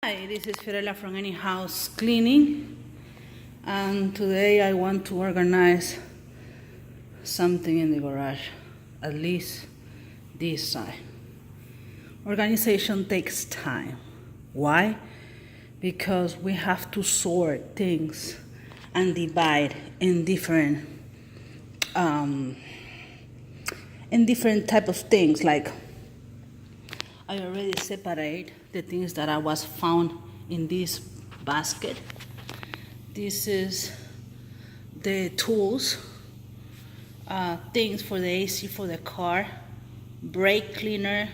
Hi, this is Fiorella from Any House Cleaning, and today I want to organize something in the garage, at least this side. Organization takes time. Why? Because we have to sort things and divide in different type of things. Like, I already separate the things that I was found in this basket. This is the tools, things for the AC for the car, brake cleaner,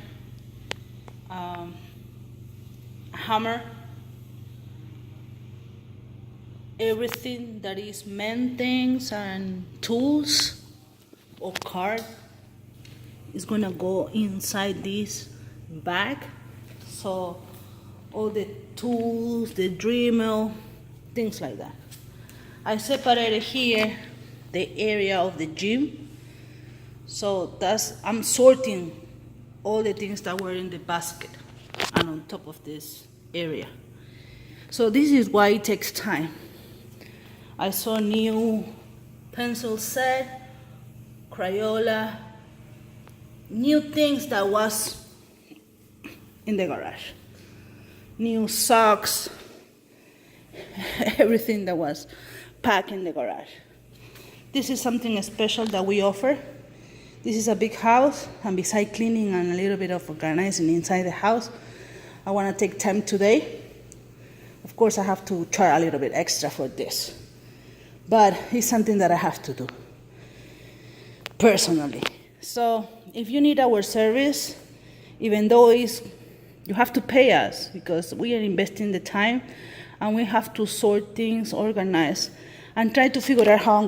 hammer, everything that is men things and tools or card is gonna go inside this bag. So all the tools, the Dremel, things like that. I separated here the area of the gym. So I'm sorting all the things that were in the basket and on top of this area. So this is why it takes time. I saw new pencil set, Crayola, new things that was in the garage, new socks, everything that was packed in the garage. This is something special that we offer. This is a big house, and besides cleaning and a little bit of organizing inside the house, I want to take time today. Of course, I have to charge a little bit extra for this, but it's something that I have to do personally. So if you need our service, even though you have to pay us because we are investing the time and we have to sort things, organize, and try to figure out how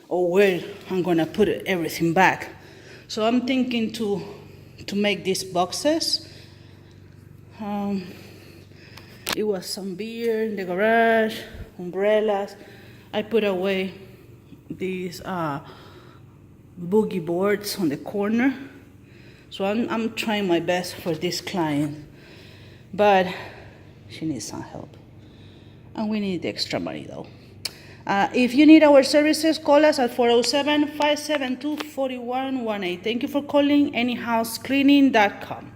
where I'm gonna put everything back. So I'm thinking to make these boxes. It was some beer in the garage, umbrellas. I put away these boogie boards on the corner. So I'm trying my best for this client, but she needs some help. And we need the extra money though. If you need our services, call us at 407-572-4118. Thank you for calling anyhousecleaning.com.